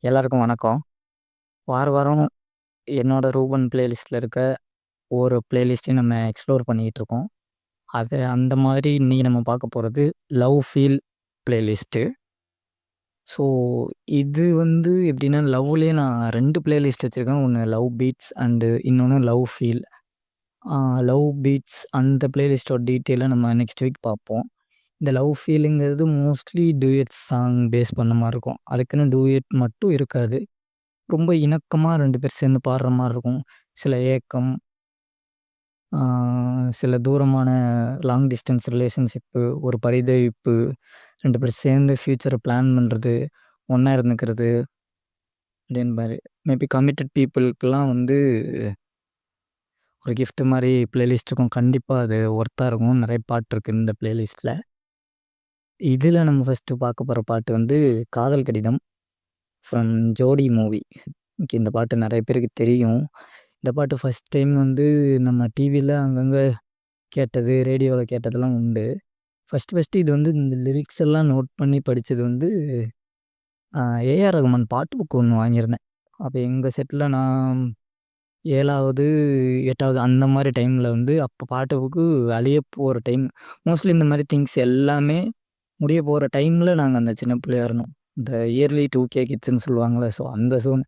எல்லாருக்கும் வணக்கம். வாரம் என்னோட ரூபன் பிளேலிஸ்ட்ல இருக்க ஒரு பிளேலிஸ்ட்டையும் நம்ம எக்ஸ்ப்ளோர் பண்ணிக்கிட்டு இருக்கோம். அந்த மாதிரி இன்னைக்கு நம்ம பார்க்க போறது லவ் ஃபீல் பிளேலிஸ்ட்டு. ஸோ இது எப்படின்னா, லவ்லயே நான் 2 பிளேலிஸ்ட் வச்சிருக்கேன். ஒண்ணு லவ் பீட்ஸ் அண்டு இன்னொன்னு லவ் ஃபீல். லவ் பீட்ஸ் அந்த பிளேலிஸ்ட்டோட டீட்டெயில நம்ம நெக்ஸ்ட் வீக் பார்ப்போம். இந்த லவ் ஃபீலுங்கிறது மோஸ்ட்லி டூயட் சாங் பேஸ் பண்ண மாரி இருக்கும். அதுக்குன்னு டூயட் மட்டும் இருக்காது. ரொம்ப இணக்கமா 2 பேர் சேர்ந்து பாடுற மாரி இருக்கும். சில ஏக்கம், ஆ சில தூரமான லாங் டிஸ்டன்ஸ் ரிலேஷன்ஷிப்பு, ஒரு பரிதவிப்பு, 2 பேரும் சேர்ந்து ஃப்யூச்சர பிளான் பண்றது, ஒண்ணா இருந்துக்கிறது, தென் மேபி கமிட்டட் பீப்பிள்க்குலாம் ஒரு கிஃப்ட் மாரி பிளேலிஸ்ட் இருக்கும். கண்டிப்பா அது ஒர்த்தா இருக்கும். நெறைய பாட்டு இருக்கு இந்த பிளேலிஸ்ட்ல. இதுல நம்ம ஃபர்ஸ்ட்டு பார்க்க போற பாட்டு காதல் கடிதம் ஃப்ரம் ஜோடி மூவி. ஓகே, இந்த பாட்டு நெறைய பேருக்கு தெரியும். இந்த பாட்டு ஃபர்ஸ்ட் டைம் நம்ம டிவில அங்கங்க கேட்டது, ரேடியோல கேட்டதெல்லாம் உண்டு. ஃபர்ஸ்ட்டு இது இந்த லிரிக்ஸ் எல்லாம் நோட் பண்ணி படிச்சது ஏஆர் ரகுமான் பாட்டு புக் ஒண்ணு வாங்கியிருந்தேன். அப்ப எங்க செட்ல நான் 7வது, 8வது அந்த மாரி டைம்ல அப்ப பாட்டு புக்கு அழிய போற டைம். மோஸ்ட்லி இந்த மாரி திங்ஸ் எல்லாமே முடிய போற டைம்ல நாங்க அந்த சின்ன பிள்ளையா இருந்தோம். இந்த இயர்லி 2கே கிட்ஸ்ன்னு சொல்லுவாங்கல்ல. ஸோ அந்த ஜோன்.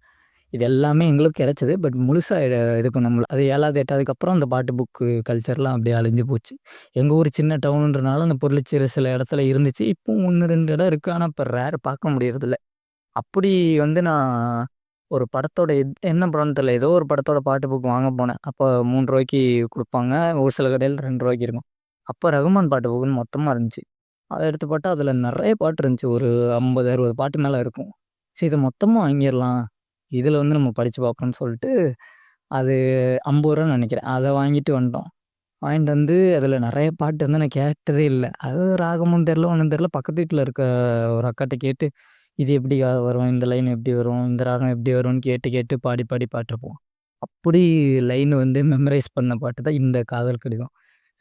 இது எல்லாமே எங்களுக்கு கிடைச்சது. பட் முழுசா இது பண்ண முடியல. அது 7வது, 8வதுக்கு அப்புறம் அந்த பாட்டு புக்கு கல்ச்சர்லாம் அப்படியே அழிஞ்சு போச்சு. எங்க ஊர் சின்ன டவுனுன்றனால அந்த பொருளிச்சீர சில இடத்துல இருந்துச்சு. இப்பவும் 1, 2 இடம் இருக்கு. ஆனா இப்ப பார்க்க முடியறதில்ல. அப்படி நான் ஒரு படத்தோட என்ன படம்னு தெரியல. ஏதோ ஒரு படத்தோட பாட்டு புக் வாங்க போனேன். அப்ப ரூ. 3க்கு குடுப்பாங்க. ஒரு சில கடையில ரூ. 2க்கு இருக்கும். அப்ப ரகுமான் பாட்டு புக்குன்னு மொத்தமா இருந்துச்சு. அத எடுத்து பார்த்தா அதுல நெறைய பாட்டு இருந்துச்சு. ஒரு 50, 60 பாட்டு மேல இருக்கும். சரி, இத மொத்தமா வாங்கிரலாம். இதுல நம்ம படிச்சு பார்ப்போம்ன்னு சொல்லிட்டு, அது ரூ. 50ன்னு நெனைக்கிறேன். அத வாங்கிட்டு வந்துட்டோம். வாங்கிட்டு அதில நெறைய பாட்டு நான் கேட்டதே இல்ல. அது ராகமும் தெரியல, ஒண்ணும் தெரியல. பக்கத்து வீட்ல இருக்க ஒரு அக்காட்ட கேட்டு, இது எப்படி வரும்? இந்த லைன் எப்படி வரும்? இந்த ராகம் எப்படி வரும்ன்னு கேட்டு, கேட்டு பாடி, பாடி பாட்டுருப்போம். அப்படி லைன் மெமரைஸ் பண்ண பாட்டு தான் இந்த காதல் கடிதம்.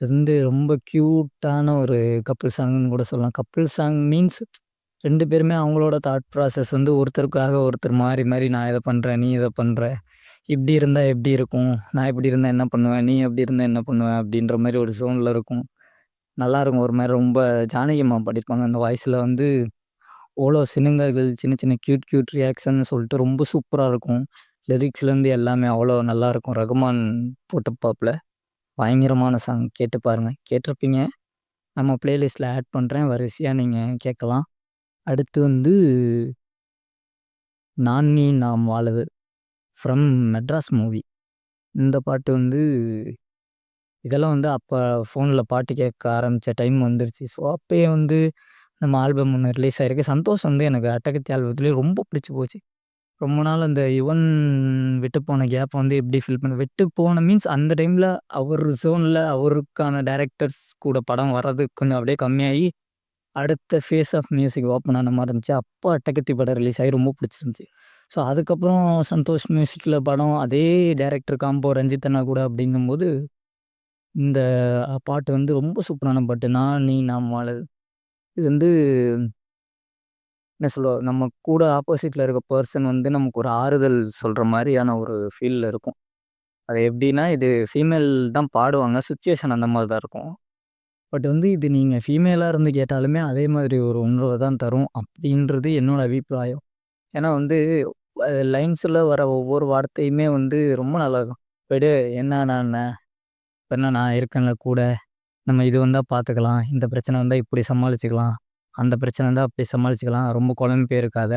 இது ரொம்ப கியூட்டான ஒரு கப்பிள் சாங்ன்னு கூட சொல்லலாம். கப்பிள் சாங் மீன்ஸ் 2 பேருமே அவங்களோட தாட் ப்ராசஸ் ஒருத்தருக்காக ஒருத்தர் மாறி, மாறி நான் இத பண்றேன், நீ இத பண்ற. இப்படி இருந்தா எப்படி இருக்கும்? நான் இப்படி இருந்தா என்ன பண்ணுவேன்? நீ அப்படி இருந்தா என்ன பண்ணுவ? அப்படின்ற மாரி ஒரு ஜோன்ல இருக்கும். நல்லாருக்கும். ஒரு மாரி ரொம்ப ஜானகி அம்மா பாடியிருப்பாங்க. அந்த வாய்ஸ்ல ஓலோ சினுங்கர்கள், சின்ன சின்ன கியூட் கியூட் ரியாக்ஷன்னு சொல்லிட்டு ரொம்ப சூப்பரா இருக்கும். லிரிக்ஸ்லேருந்து எல்லாமே அவ்வளோ நல்லாருக்கும். ரகுமான் போட்டிருப்பாப்புல. பயங்கரமான சாங். கேட்டு பாருங்க. கேட்டிருப்பீங்க. நம்ம பிளேலிஸ்ட்ல ஆட் பண்றேன். வரிசையா நீங்க கேட்கலாம். அடுத்து நான் நீ நாம் வாழது ஃப்ரம் மெட்ராஸ் மூவி. இந்த பாட்டு இதெல்லாம் அப்ப ஃபோன்ல பாட்டு கேட்க ஆரம்பிச்ச டைம் வந்துருச்சு. ஸோ, அப்பயே நம்ம ஆல்பம் ஒண்ணு ரிலீஸ் ஆயிருக்கு. சந்தோஷ் எனக்கு அட்டகத்தி ஆல்பத்திலேயே ரொம்ப பிடிச்சு போச்சு. ரொம்ப நாள் அந்த யுவன் விட்டு போன கேப் எப்படி ஃபில் பண்ண விட்டு போன மீன்ஸ் அந்த டைம்ல அவர் ஜோன்ல அவருக்கான டைரக்டர்ஸ் கூட படம் வர்றது கொஞ்சம் அப்படியே கம்மியாகி, அடுத்த ஃபேஸ் ஆஃப் மியூசிக் ஓப்பன் ஆன மாரி இருந்துச்சு. அப்போ அட்டகத்தி படம் ரிலீஸ் ஆகி ரொம்ப பிடிச்சிருந்துச்சு. ஸோ, அதுக்கப்புறம் சந்தோஷ் மியூசிக்ல படம் அதே டைரக்டர் காம்போ ரஞ்சித் அண்ணா கூட அப்படிங்கும்போது, இந்த பாட்டு ரொம்ப சூப்பரான பாட்டு. நான், நீ, நாம் வாழது. இது என்ன சொல்லுவாங்க, நம்ம கூட ஆப்போசிட்ல இருக்க பெர்சன் நமக்கு ஒரு ஆறுதல் சொல்ற மாரியான ஒரு ஃபீல்ல இருக்கும். அது எப்படின்னா, இது ஃபீமேல் தான் பாடுவாங்க. சிச்சுவேஷன் அந்த மாரி தான் இருக்கும். பட் இது நீங்க ஃபீமேலா இருந்து கேட்டாலுமே அதே மாதிரி ஒரு உணர்வ தான் தரும். அப்படின்றது என்னோட அபிப்பிராயம். ஏன்னா லைன்ஸ்ல வர ஒவ்வொரு வார்த்தையுமே ரொம்ப நல்லாருக்கும். "விடு, என்ன நான் என்ன? இப்ப என்ன நான் இருக்கேன்ல கூட. நம்ம இது வந்தா பார்த்துக்கலாம். இந்த பிரச்சனை வந்தா இப்படி சமாளிச்சுக்கலாம். அந்த பிரச்சனை வந்தா அப்படி சமாளிச்சுக்கலாம். ரொம்ப குழம்பி போயிருக்காத.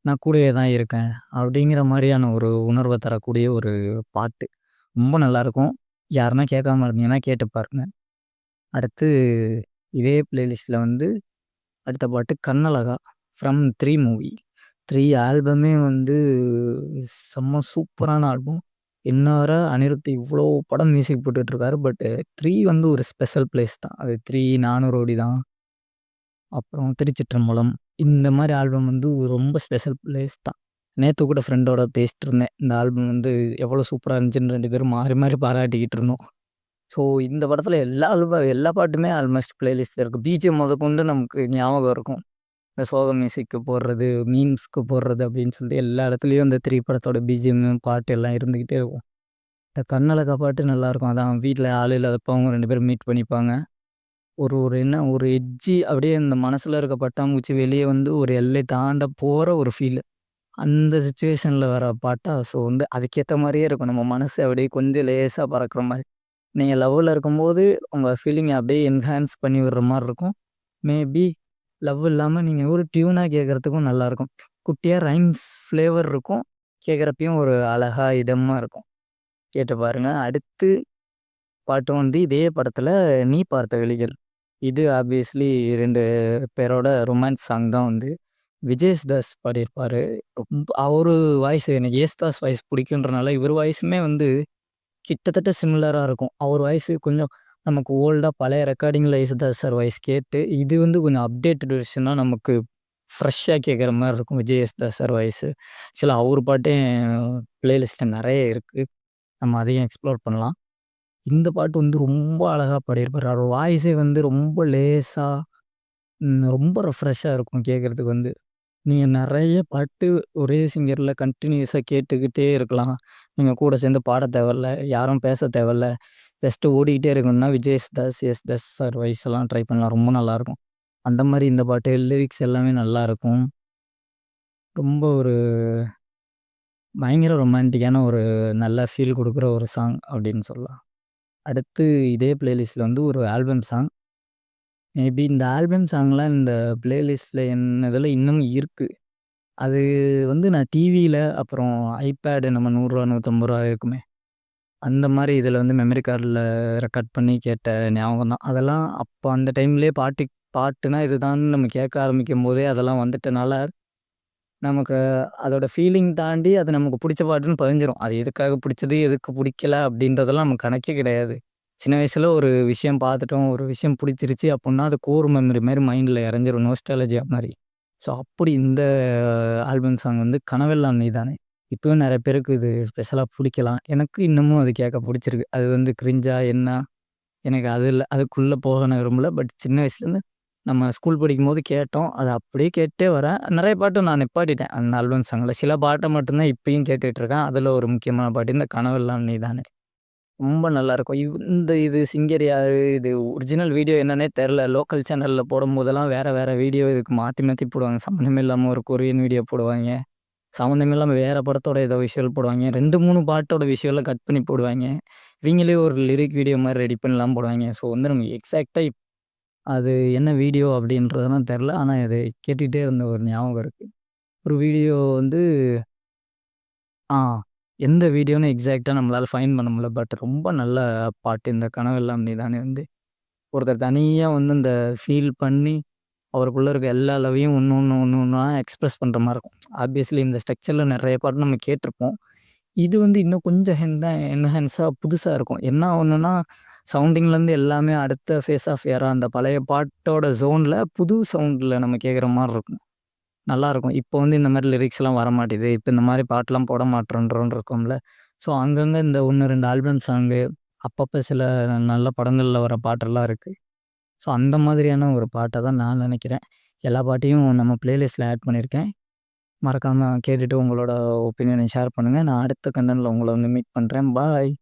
நான் கூடவே தான் இருக்கேன்." அப்படிங்கிற மாரியான ஒரு உணர்வ தரக்கூடிய ஒரு பாட்டு. ரொம்ப நல்லாயிருக்கும். யாருன்னா கேட்காம இருந்தீங்கன்னா கேட்டு பாருங்க. அடுத்து இதே பிளேலிஸ்ட்ல அடுத்த பாட்டு கண்ணழகா ஃப்ரம் 3 மூவி. 3 ஆல்பமே செம்ம சூப்பரான ஆல்பம். இன்ன வர அனிருத் இவ்ளோ படம் மியூசிக் போட்டுட்ருக்காரு. பட் 3 ஒரு ஸ்பெஷல் பிளேஸ் தான். அது 3, நானுரோடி தான். அப்புறம் திருச்சிற்றம்பலம். இந்த மாரி ஆல்பம் ரொம்ப ஸ்பெஷல் பிளேஸ் தான். நேத்து கூட ஃப்ரெண்டோட பேசிட்டு இருந்தேன். இந்த ஆல்பம் எவ்வளோ சூப்பரா இருந்துச்சுன்னு 2 பேரும் மாறி மாறி பாராட்டிக்கிட்டு இருந்தோம். ஸோ, இந்த படத்துல எல்லா பாட்டுமே ஆல்மோஸ்ட் பிளேலிஸ்ட்ல இருக்கு. பிஜிஎம் மொதற்கொண்டு நமக்கு ஞாபகம் இருக்கும். இந்த சோக மியூசிக்கு போடுறது, மீம்ஸ்க்கு போடுறது அப்படின்னு சொல்லிட்டு எல்லா இடத்துலயும் இந்த 3 படத்தோட பிஜிஎம், பாட்டு எல்லாம் இருந்துக்கிட்டே இருக்கும். இந்த கண்ணழகா பாட்டு நல்லாயிருக்கும். அதான் வீட்ல ஆள் இல்லாதப்போ அவங்க 2 பேரும் மீட் பண்ணிப்பாங்க. ஒரு ஒரு என்ன ஒரு எட்ஜி அப்படியே இந்த மனசுல இருக்க பட்டாம்பூச்சி வெளிய வந்து ஒரு எல்லை தாண்ட போற ஒரு ஃபீல். அந்த சிச்சுவேஷன்ல வர பாட்டா, ஸோ வந்து அதுக்கேத்த மாரியே இருக்கும். நம்ம மனசு அப்படியே கொஞ்சம் லேசா பறக்கிற மாரி. நீங்க லவ்வுல இருக்கும்போது, உங்க ஃபீலிங்க அப்படியே என்ஹான்ஸ் பண்ணி விடுற மாரி இருக்கும். மேபி லவ் இல்லாம நீங்க ஒரு டியூனா கேட்கறதுக்கும் நல்லாயிருக்கும். குட்டியா ரைம்ஸ் ஃப்ளேவர் இருக்கும். கேட்கறப்பயும் ஒரு அழகா இதமா இருக்கும். கேட்டு பாருங்க. அடுத்து பாட்டு வந்து இதே படத்துல "நீ பார்த்த விழிகள்". இது ஆப்வியஸ்லி 2 பேரோட ரொமான்ஸ் சாங் தான் வந்து விஜேஷ்தாஸ் பாடியிருப்பாரு. அவரு வாய்ஸ் எனக்கு யேசுதாஸ் வாய்ஸ் பிடிக்குன்றனால, இவரு வாய்ஸுமே வந்து கிட்டத்தட்ட சிமிலரா இருக்கும். அவர் வாய்ஸு கொஞ்சம் நமக்கு ஓல்டா பழைய ரெக்கார்டிங்கில யேசுதாஸ் சார் வாய்ஸ் கேட்டு, இது வந்து கொஞ்சம் அப்டேட்டட் வெர்ஷனா நமக்கு ஃப்ரெஷ்ஷா கேட்குற மாரி இருக்கும் விஜய் யேசுதாஸ் சார் வாய்ஸு. ஆக்சுவலா அவரு பாட்டே பிளேலிஸ்ட்ல நெறைய இருக்கு. நம்ம அதையும் எக்ஸ்ப்ளோர் பண்ணலாம். இந்த பாட்டு வந்து ரொம்ப அழகா பாடியிருப்பாரு. அவர் வாய்ஸே வந்து ரொம்ப லேசா, ரொம்ப ரெஃப்ரெஷ்ஷா இருக்கும் கேட்கறதுக்கு வந்து. நீங்க நெறைய பாட்டு ஒரே சிங்கர்ல கன்டினியூஸா கேட்டுக்கிட்டே இருக்கலாம். நீங்க கூட சேர்ந்து பாட தேவையில்ல. யாரும் பேச தேவையில்ல. ஜஸ்ட் ஓடிக்கிட்டே இருக்கணும்னா யேசுதாஸ் சார் வாய்ஸ்லாம் ட்ரை பண்ணலாம். ரொம்ப நல்லாயிருக்கும். அந்த மாரி இந்த பாட்டு லிரிக்ஸ் எல்லாமே நல்லாயிருக்கும். ரொம்ப ஒரு பயங்கர ரொமான்டிக்கான ஒரு நல்ல ஃபீல் குடுக்குற ஒரு சாங் அப்படின்னு சொல்லலாம். அடுத்து இதே பிளேலிஸ்ட்ல வந்து ஒரு ஆல்பம் சாங். மேபி இந்த ஆல்பம் சாங்லாம் இந்த பிளேலிஸ்ட்ல என்னதுல இன்னும் இருக்கு. அது வந்து நான் டிவியில அப்புறம் ஐபேடு நம்ம ரூ. 100 ரூ. 150 இருக்குமே. அந்த மாரி இதில வந்து மெமரி கார்ட்ல ரெக்கார்ட் பண்ணி கேட்ட ஞாபகம் தான். அதெல்லாம் அப்ப அந்த டைம்லயே பாட்டுனா இதுதான்னு நம்ம கேட்க ஆரம்பிக்கும்போதே அதெல்லாம் வந்துட்டனால, நமக்கு அதோட ஃபீலிங் தாண்டி அது நமக்கு புடிச்ச பாட்டுன்னு பதிஞ்சிரும். அது எதுக்காக புடிச்சது, எதுக்கு புடிக்கல அப்படின்றதெல்லாம் நமக்கு கணக்கே கிடையாது. சின்ன வயசுல ஒரு விஷயம் பார்த்துட்டோம், ஒரு விஷயம் புடிச்சிருச்சு அப்புட்னா, அது கோர் மெமரி மாரி மைண்ட்ல இறஞ்சிரும். நோஸ்டால்ஜியா மாரி. ஸோ அப்படி இந்த ஆல்பம் சாங் வந்து கனவெல்லாம் நீதானே. இப்பயும் நெறைய பேருக்கு இது ஸ்பெஷலா புடிக்கலாம். எனக்கு இன்னமும் அது கேட்க புடிச்சிருக்கு. அது வந்து கிரிஞ்சா என்ன, எனக்கு அது இல்ல. அதுக்குள்ள போக நான் விரும்பல. பட் சின்ன வயசுலேருந்து நம்ம ஸ்கூல் படிக்கும்போது கேட்டோம். அத அப்படியே கேட்டுட்டே வரேன். நெறைய பாட்டு நான் நிப்பாட்டிட்டேன். அந்த ஆல்பம் சாங்ல. சில பாட்ட மட்டும் தான் இப்பயும் கேட்டுட்டு இருக்கேன். அதுல ஒரு முக்கியமான பாட்டு இந்த கனவெல்லாம் நீதானே. ரொம்ப நல்லாயிருக்கும். இது சிங்கர் யாரு? இது ஒரிஜினல் வீடியோ என்னன்னே தெர்ல. லோக்கல் சேனல்ல போடும்போதெல்லாம் வேற வேற வீடியோ இதுக்கு மாத்தி மாத்தி போடுவாங்க. சம்மந்தமே இல்லாம ஒரு கொரியன் வீடியோ போடுவாய்ங்க. சம்மந்தமே இல்லாம வேற படத்தோட ஏதோ விஷுவல் போடுவாய்ங்க. 2, 3 பாட்டோட விஷுவல கட் பண்ணி போடுவாய்ங்க. இவிங்களே ஒரு லிரிக் வீடியோ மாரி ரெடி பண்ணிலாம் போடுவாய்ங்க. ஸோ வந்து நமக்கு எக்ஸாக்ட்டா அது என்ன வீடியோ அப்படின்றதெல்லாம் தெர்ல. ஆனா இது கேட்டுட்டே இருந்த ஒரு ஞாபகம் இருக்கு. ஒரு வீடியோ வந்து ஆ எந்த வீடியோன்னு எக்ஸாக்ட்டா நம்மளால ஃபைண்ட் பண்ண முடியல. பட் ரொம்ப நல்ல பாட்டு இந்த கனவெல்லாம் நீதானே வந்து. ஒருத்தர் தனியா வந்து இந்த ஃபீல் பண்ணி, அவருக்குள்ள இருக்க எல்லா லவ்வையும் ஒண்ணு ஒண்ணா எக்ஸ்பிரஸ் பண்ற மாரி இருக்கும். ஆப்வியஸ்லி இந்த ஸ்ட்ரக்சர்ல நெறைய பாட்டு நம்ம கேட்டுருப்போம். இது வந்து இன்னும் கொஞ்சம் என்ஹான்ஸா புதுசா இருக்கும். என்ன ஒண்ணுன்னா, சவுண்டிங்லேருந்து எல்லாமே அடுத்த ஃபேஸ் ஆஃப் ஏரா அந்த பழைய பாட்டோட ஜோன்ல புது சவுண்ட்ல நம்ம கேட்குற மாரி இருக்கும். நல்லாயிருக்கும். இப்போ வந்து இந்த மாரி லிரிக்ஸ்லாம் வரமாட்டேது. இப்ப இந்த மாரி பாட்டுலாம் போட மாட்றோன்றோன்னு இருக்கோம்ல. ஸோ அங்கங்க இந்த 1, 2 ஆல்பம் சாங்கு, அப்பப்ப சில நல்ல படங்கள்ல வர பாட்டெல்லாம் இருக்கு. ஸோ அந்த மாதிரியான ஒரு பாட்டா தான் நான் நெனைக்கிறேன். எல்லா பாட்டையும் நம்ம பிளேலிஸ்ட்ல ஆட் பண்ணியிருக்கேன். மறக்காம கேட்டுட்டு உங்களோட ஒப்பீனியன ஷேர் பண்ணுங்க. நான் அடுத்த கண்டென்ட்ல உங்கள வந்து மீட் பண்றேன். பாய்.